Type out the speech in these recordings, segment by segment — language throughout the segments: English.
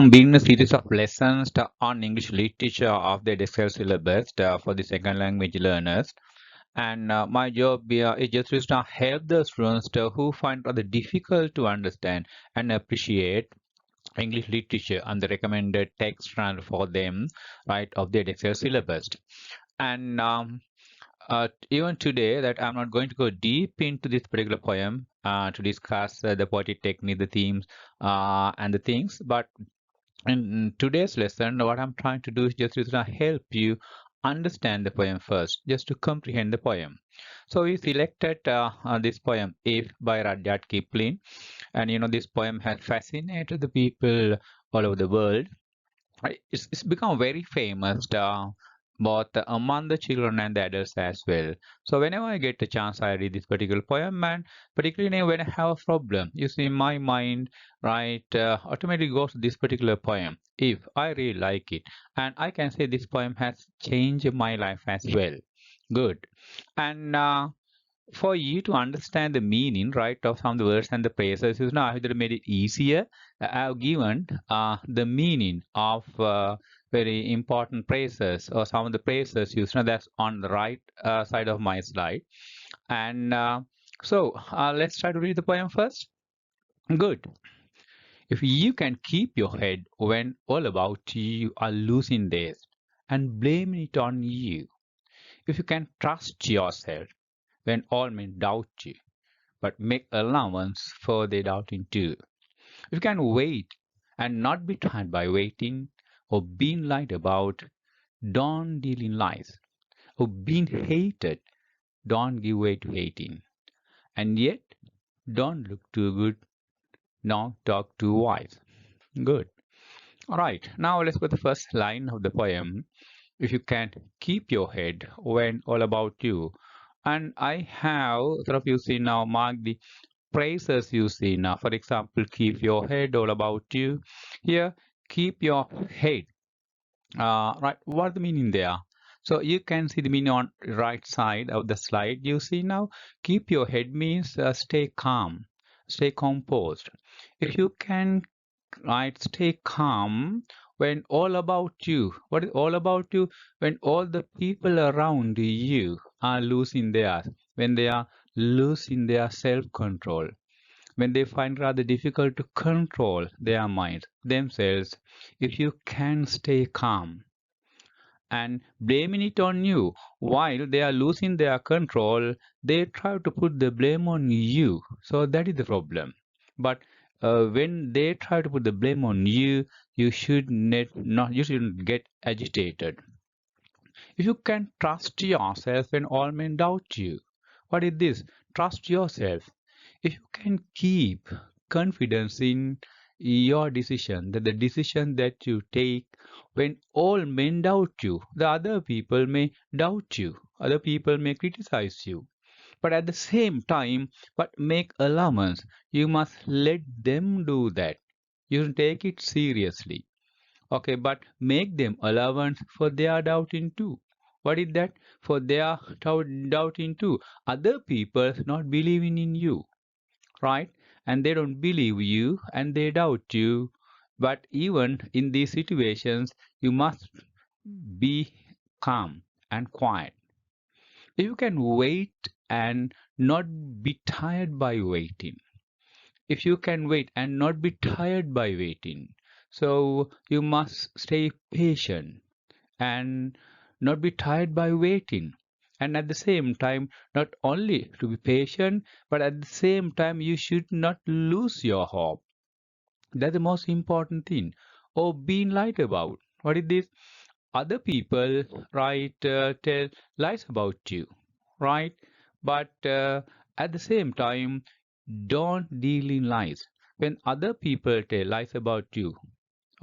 Being a series of lessons on English literature of the Edexcel syllabus for the second language learners. And my job is just to help the students who find it rather difficult to understand and appreciate English literature and the recommended text run for them, right, of the Edexcel syllabus. And even today, that I'm not going to go deep into this particular poem to discuss the poetic technique, the themes, and the things, but in today's lesson, what I'm trying to do is just to help you understand the poem first, just to comprehend the poem. So we selected this poem, If by Rudyard Kipling, and this poem has fascinated the people all over the world. It's become very famous both among the children and the adults as well. So whenever I get a chance, I read this particular poem, and particularly when I have a problem, you see, my mind, right, automatically goes to this particular poem. If I really like it, and I can say this poem has changed my life as well. Good. And for you to understand the meaning, right, of some of the words and the phrases, I have made it easier. I have given the meaning of very important phrases or some of the phrases used. That's on the right side of my slide. And let's try to read the poem first. Good. If you can keep your head when all about you are losing theirs and blaming it on you, if you can trust yourself when all men doubt you, but make allowance for their doubting too. You can wait and not be tired by waiting, or being lied about, don't deal in lies, or being hated, don't give way to hating. And yet, don't look too good, nor talk too wise. Good. All right, now let's go to the first line of the poem. If you can keep your head when all about you. And I have sort of, you see, now mark the phrases you see now. For example, keep your head all about you. Here, keep your head. Right, what's the meaning there? So you can see the meaning on right side of the slide. You see now, keep your head means stay calm, stay composed. If you can, right, stay calm when all about you. What is all about you? When all the people around you are losing theirs, when they are losing their self-control, when they find rather difficult to control their minds themselves, if you can stay calm and blaming it on you while they are losing their control, they try to put the blame on you. So that is the problem. But when they try to put the blame on you, you should not you shouldn't get agitated. If you can trust yourself when all men doubt you, what is this? Trust yourself. If you can keep confidence in your decision, that the decision that you take when all men doubt you, the other people may doubt you, other people may criticize you, but at the same time, but make allowance. You must let them do that. You should take it seriously. Okay, but make them allowance for their doubting too. What is that? For their doubting too. Other people not believing in you, right? And they don't believe you and they doubt you. But even in these situations, you must be calm and quiet. If you can wait and not be tired by waiting, if you can wait and not be tired by waiting, so you must stay patient and not be tired by waiting. And at the same time, not only to be patient, but at the same time, you should not lose your hope. That's the most important thing. Or being lied about. What is this? Other people, right, tell lies about you, right? But at the same time, don't deal in lies. When other people tell lies about you,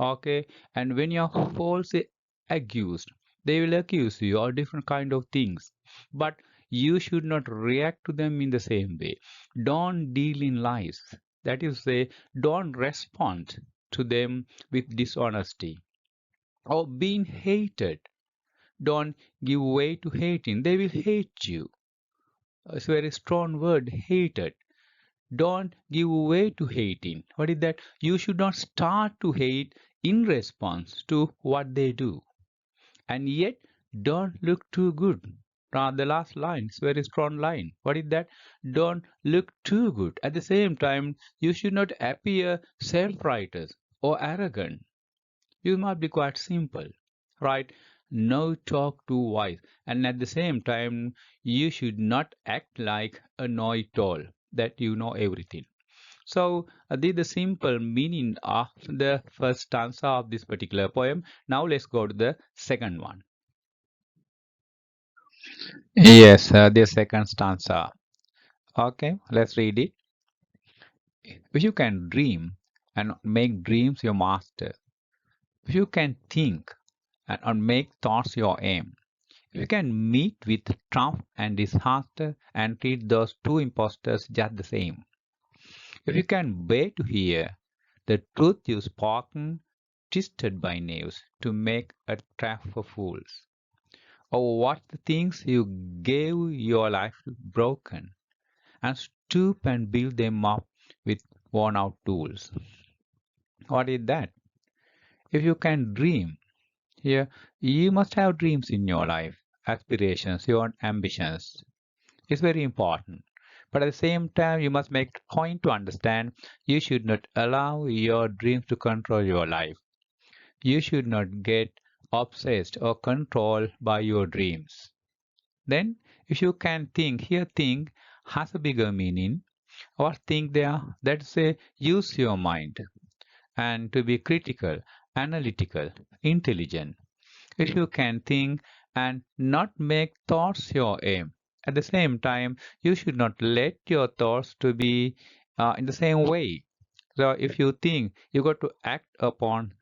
okay, and when you're falsely accused, they will accuse you of different kind of things, but you should not react to them in the same way. Don't deal in lies, that is say, don't respond to them with dishonesty or being hated. Don't give way to hating, they will hate you. It's a very strong word, hated. don't give way to hating. What is that? You should not start to hate in response to what they do. And yet, don't look too good. The last line is very strong line. What is that? Don't look too good. At the same time, you should not appear self-righteous or arrogant. You must be quite simple, right? No talk too wise. And at the same time, you should not act like a know-it-all, that you know everything. So, this is the simple meaning of the first stanza of this particular poem. Now, let's go to the second one. Yes, the second stanza. Okay, let's read it. If you can dream and make dreams your master, if you can think and make thoughts your aim, if you can meet with triumph and disaster and treat those two impostors just the same, if you can bear to hear the truth you spoken, twisted by knaves to make a trap for fools, or what the things you gave your life broken, and stoop and build them up with worn out tools. What is that? If you can dream, here you must have dreams in your life, aspirations, your ambitions. It's very important. But at the same time, you must make a point to understand you should not allow your dreams to control your life. You should not get obsessed or controlled by your dreams. Then, if you can think, here think has a bigger meaning. What think there? That say use your mind and to be critical, analytical, intelligent. If you can think and not make thoughts your aim, at the same time, you should not let your thoughts to be in the same way. So if you think, you got to act upon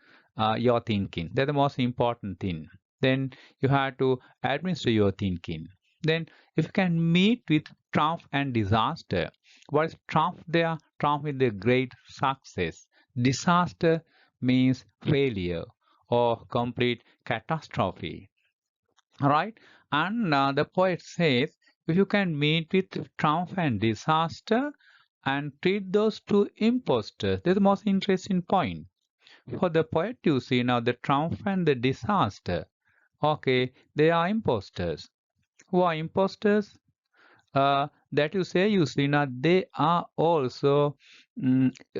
your thinking. That's the most important thing. Then you have to administer your thinking. Then if you can meet with triumph and disaster, what is triumph there? Triumph is the great success. Disaster means failure or complete catastrophe. Right? And the poet says, if you can meet with triumph and disaster and treat those two impostors, that's the most interesting point. For the poet, you see now the triumph and the disaster. Okay, they are impostors. Who are impostors? That you see now they are also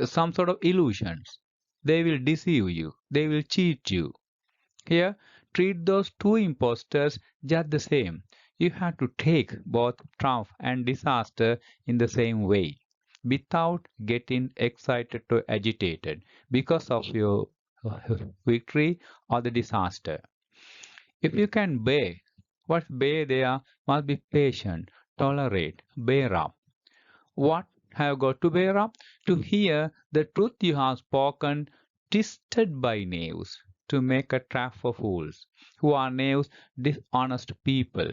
some sort of illusions. They will deceive you. They will cheat you. Here, treat those two impostors just the same. You have to take both triumph and disaster in the same way without getting excited or agitated because of your victory or the disaster. If you can bear, what's bear there must be patient, tolerate, bear up. What have got to bear up? To hear the truth you have spoken, twisted by knaves, to make a trap for fools, who are knaves, dishonest people.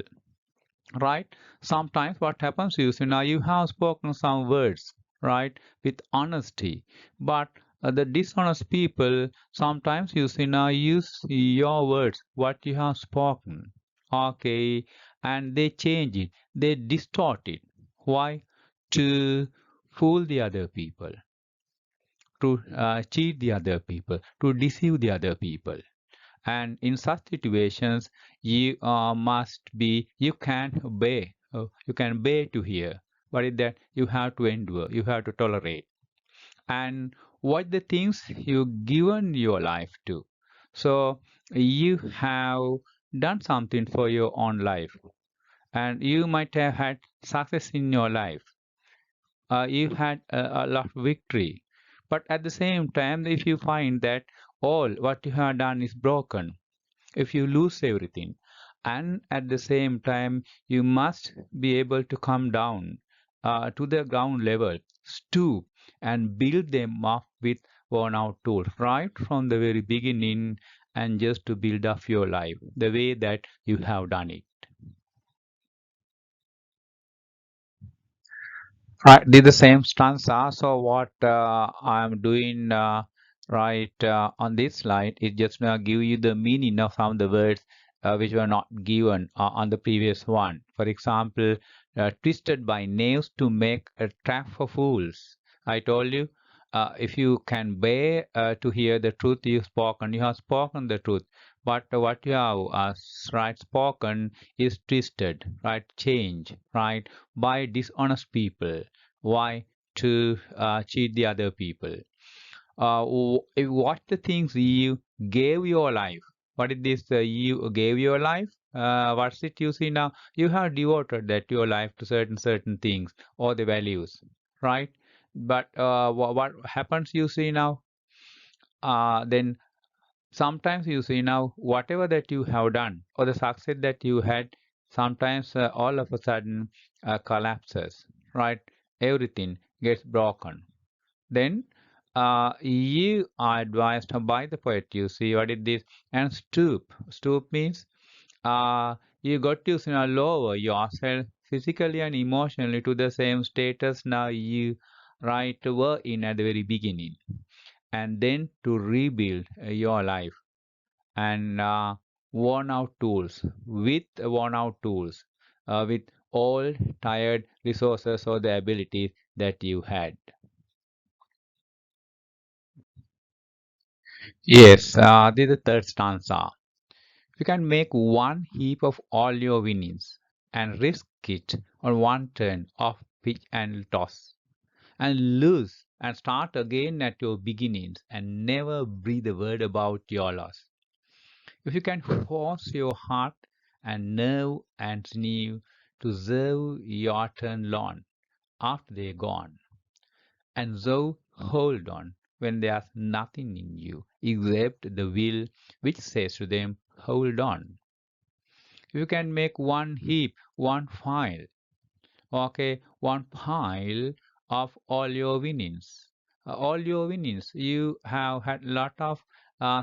Right? Sometimes what happens is, now you have spoken some words, right, with honesty, but the dishonest people sometimes now use your words, what you have spoken, okay, and they change it, they distort it. Why? To fool the other people, to cheat the other people, to deceive the other people. And in such situations, you must be, you can bear to hear. What is that? You have to endure, you have to tolerate. And what the things you given your life to. So you have done something for your own life, and you might have had success in your life, you had a lot of victory. But at the same time, if you find that all what you have done is broken, if you lose everything, and at the same time, you must be able to come down to the ground level, stoop, and build them up with worn out tools right from the very beginning, and just to build up your life the way that you have done it. Right, did the same stanza. So what I'm doing right on this slide is just give you the meaning of some of the words which were not given on the previous one. For example, twisted by knaves to make a trap for fools. I told you, if you can bear to hear the truth you have spoken the truth. But what you have right spoken is twisted, right? Change, right? By dishonest people. Why? To cheat the other people. What the things you gave your life? What is this you gave your life? What's it you see now? You have devoted that your life to certain things or the values, right? But what happens you see now? Then sometimes you see now whatever that you have done or the success that you had, sometimes all of a sudden collapses, right? Everything gets broken. Then you are advised by the poet, you see what it is, and stoop. Stoop means you got to lower yourself physically and emotionally to the same status now you right were in at the very beginning, and then to rebuild your life and worn out tools with all tired resources or the abilities that you had. Yes, this is the third stanza. You can make one heap of all your winnings and risk it on one turn of pitch and toss, and lose and start again at your beginnings and never breathe a word about your loss. If you can force your heart and nerve and sinew to serve your turn long after they're gone, and so hold on when there's nothing in you except the will which says to them, hold on. You can make one heap, one file, okay, one pile of all your winnings. All your winnings. You have had a lot of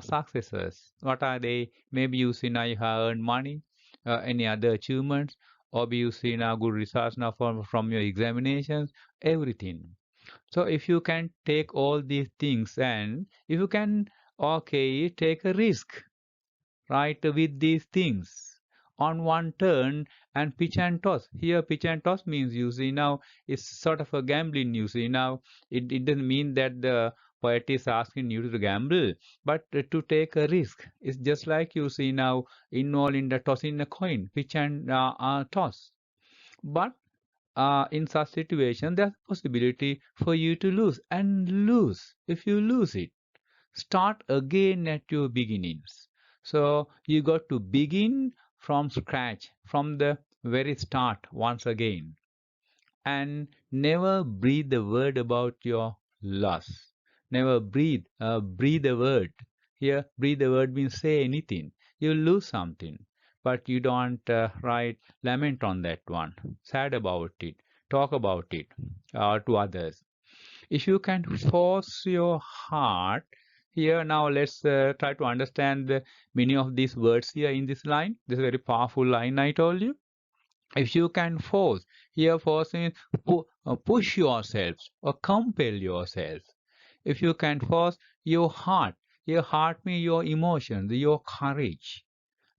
successes. What are they? Maybe you see now you have earned money, any other achievements, or you see now good results now from your examinations, everything. So if you can take all these things and if you can, okay, take a risk, right, with these things on one turn and pitch and toss. Here, pitch and toss means you see now it's sort of a gambling. You see now it doesn't mean that the poet is asking you to gamble, but to take a risk. It's just like you see now involved in the tossing a coin, pitch and toss. But in such situation, there's a possibility for you to lose and lose. If you lose it, start again at your beginnings. So you got to begin from scratch, from the very start once again, and never breathe a word about your loss. Never breathe a word. Here, breathe a word means say anything. You lose something, but you don't write lament on that one, sad about it, talk about it to others. If you can force your heart, here now let's try to understand the meaning of these words here in this line. This is a very powerful line I told you. If you can force, here force means push yourselves or compel yourself. If you can force your heart means your emotions, your courage.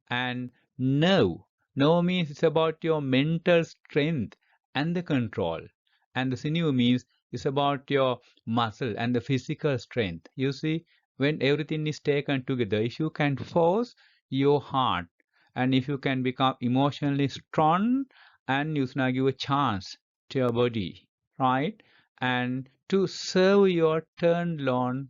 And no, no means it's about your mental strength and the control. And the sinew means it's about your muscle and the physical strength. You see, when everything is taken together, if you can force your heart and if you can become emotionally strong and you can give a chance to your body, right? And to serve your turn long,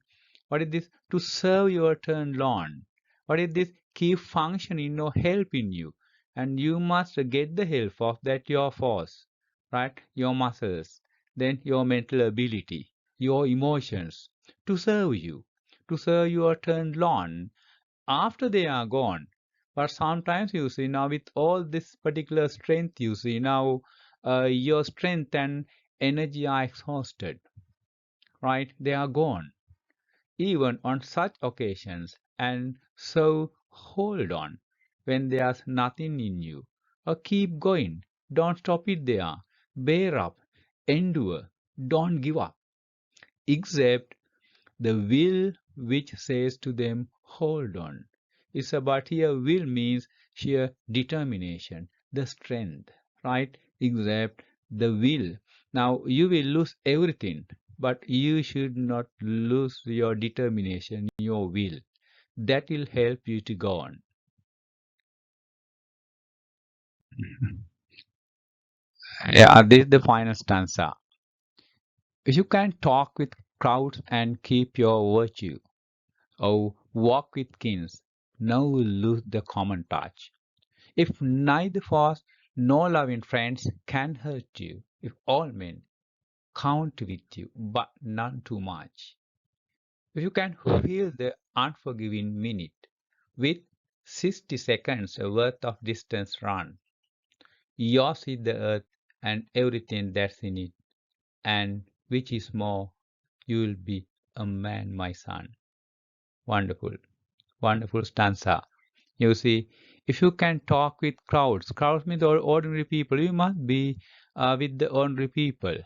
what is this? To serve your turn long. What is this? Keep functioning or helping you, and you must get the help of that your force, right? Your muscles, then your mental ability, your emotions to serve you, to serve your turn long after they are gone. But sometimes you see now with all this particular strength, you see now your strength and energy are exhausted, right? They are gone even on such occasions, and so hold on when there's nothing in you. Or keep going, don't stop it there. Bear up, endure, don't give up. Except the will which says to them, hold on. It's about here will means sheer determination, the strength, right? except the will. Now you will lose everything, but you should not lose your determination, your will. That will help you to go on. Yeah, this is the final stanza. If you can talk with crowds and keep your virtue, or walk with kings, now will lose the common touch. If neither force nor loving friends can hurt you, if all men count with you, but none too much. If you can feel the unforgiving minute with 60 seconds worth of distance run, yours is the earth and everything that's in it, and which is more, you will be a man, my son. Wonderful, wonderful stanza. You see, if you can talk with crowds, crowds means ordinary people, you must be with the ordinary people.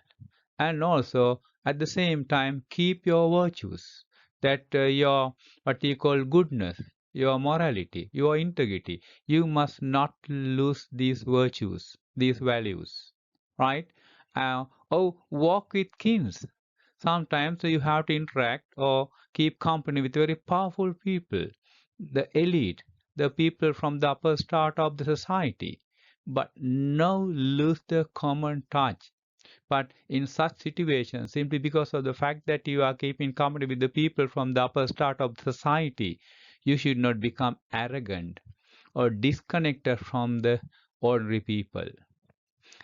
And also, at the same time, keep your virtues, that your what you call goodness, your morality, your integrity. You must not lose these virtues, these values, right? Oh, walk with kings. Sometimes you have to interact or keep company with very powerful people, the elite, the people from the upper start of the society. But no lose the common touch. But in such situations, simply because of the fact that you are keeping company with the people from the upper start of society, you should not become arrogant or disconnected from the ordinary people.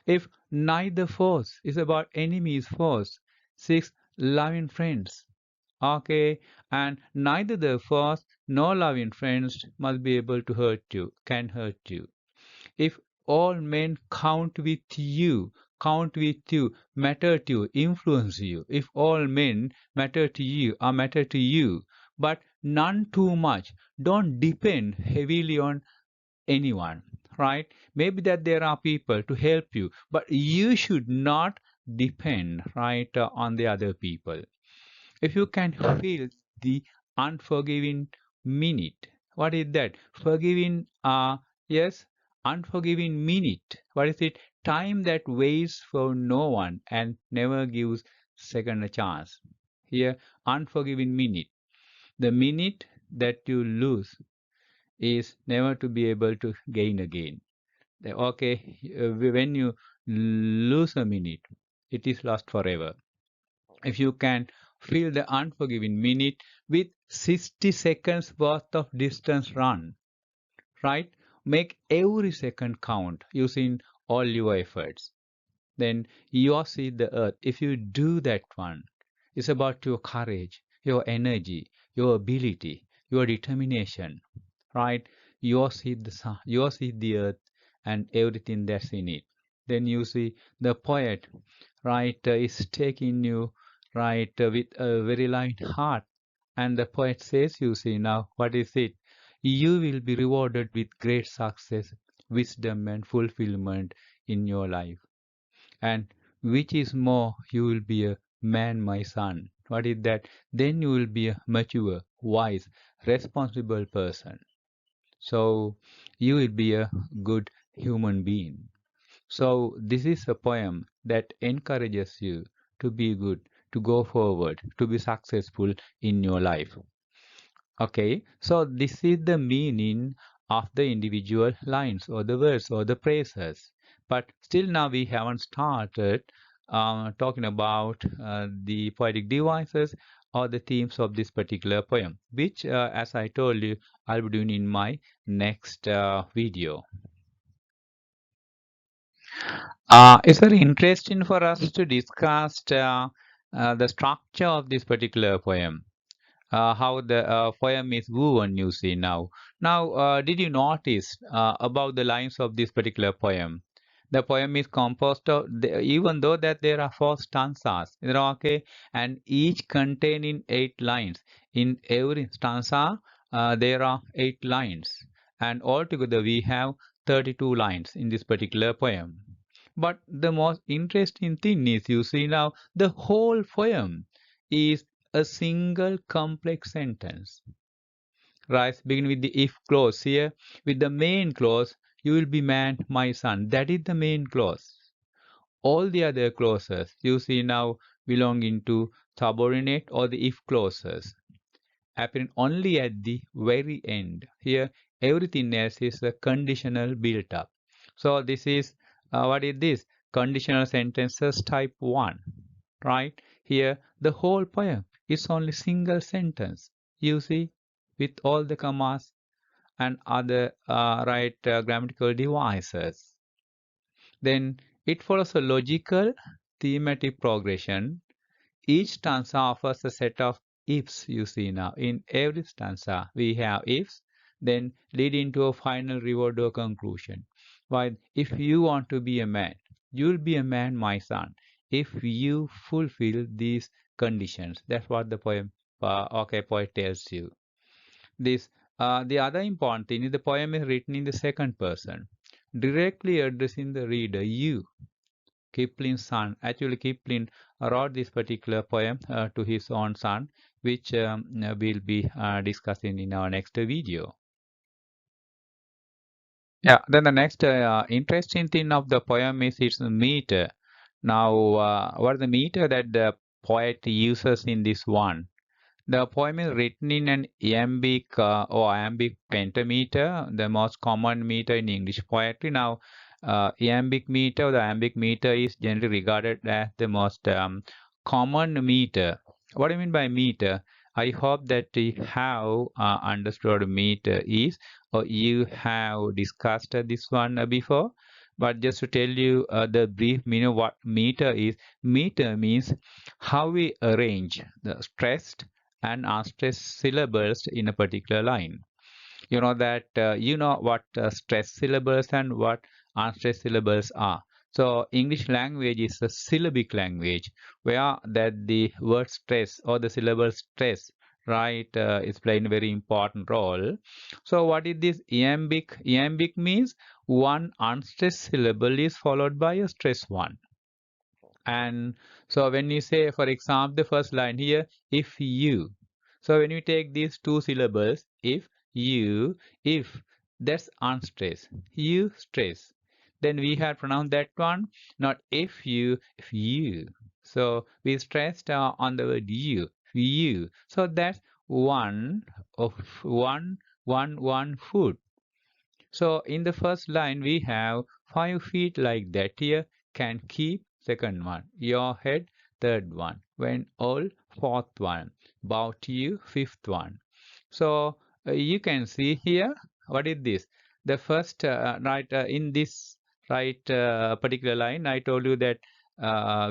If neither force is about enemies force, six loving friends. Okay, and neither the force nor loving friends must be able to hurt you, can hurt you. If all men count with you, matter to you, influence you, if all men matter to you or matter to you, but none too much, don't depend heavily on anyone, right? Maybe that there are people to help you, but you should not depend, right, on the other people. If you can feel the unforgiving minute, what is that? Forgiving, yes, unforgiving minute. What is it? Time that waits for no one and never gives second a chance. Here, unforgiving minute. The minute that you lose is never to be able to gain again. Okay, when you lose a minute, it is lost forever. If you can feel the unforgiving minute with 60 seconds worth of distance run, right? Make every second count using all your efforts. Then you see the earth. If you do that one, it's about your courage, your energy, your ability, your determination, right? You see the sun, you see the earth and everything that's in it. Then you see the poet, right, is taking you, right, with a very light heart. And the poet says, you see, now, what is it? You will be rewarded with great success, wisdom, and fulfillment in your life. And which is more, you will be a man, my son. What is that? Then you will be a mature, wise, responsible person. So you will be a good human being. So this is a poem that encourages you to be good, to go forward, to be successful in your life. Okay, so this is the meaning of the individual lines or the words or the phrases. But still now we haven't started talking about the poetic devices or the themes of this particular poem, which, as I told you, I'll be doing in my next video. It's very interesting for us to discuss the structure of this particular poem. How the poem is woven, you see now. Now, did you notice about the lines of this particular poem? The poem is composed of, even though that there are four stanzas, you know, okay, and each containing 8 lines. In every stanza, there are 8 lines, and altogether we have 32 lines in this particular poem. But the most interesting thing is, you see now, the whole poem is a single complex sentence. Right? Begin with the if clause here. With the main clause, you will be man, my son. That is the main clause. all the other clauses you see now belonging to subordinate or the if clauses appearing only at the very end. Here, everything else is a conditional built up. So this is what is this? Conditional sentences type 1, right? Here, the whole poem is only single sentence. You see, with all the commas and other grammatical devices. Then it follows a logical thematic progression. Each stanza offers a set of ifs you see now. In every stanza, we have ifs, then leading to a final reward or conclusion. While if you want to be a man, you'll be a man, my son, if you fulfill these conditions. That's what the poet tells you. This the other important thing is the poem is written in the second person, directly addressing the reader, you. Kipling's son. Actually, Kipling wrote this particular poem to his own son, which we'll be discussing in our next video. Yeah, then the next interesting thing of the poem is its meter. Now, what is the meter that the poet uses in this one? The poem is written in an iambic or iambic pentameter, the most common meter in English poetry. Now, iambic meter, the iambic meter is generally regarded as the most common meter. What do you mean by meter? I hope that you have understood meter is, or you have discussed this one before. But just to tell you the brief meaning of what meter is, meter means how we arrange the stressed and unstressed syllables in a particular line. You know that you know what stressed syllables and what unstressed syllables are. So English language is a syllabic language where that the word stress or the syllable stress right is playing a very important role. So what is this iambic? Iambic means one unstressed syllable is followed by a stressed one. And so when you say, for example, the first line here, if you. So when you take these two syllables, if you, if, that's unstressed. You stress. Then we have pronounced that one, not if you. So we stressed on the word you. So that's one of one food. So in the first line, we have 5 feet like that here, can keep second one, your head third one, when all fourth one, bow to you fifth one. So you can see here, what is this? The first, in this particular line, I told you that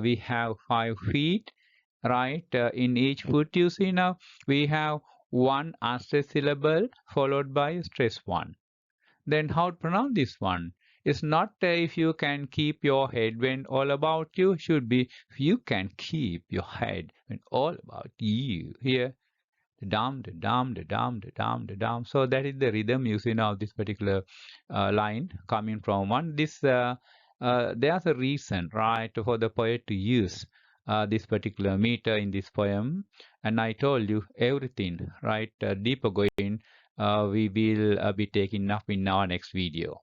we have 5 feet, right? In each foot, you see now, we have one unstressed syllable followed by a stressed one. Then how to pronounce this one? It's not if you can keep your head when all about you, should be if you can keep your head when all about you. Here, the dum, the dum, the dum, the dum, the dum. So that is the rhythm you see now this particular line coming from one. There's a reason, right, for the poet to use this particular meter in this poem. And I told you everything, right, deeper going we will be taking up in our next video.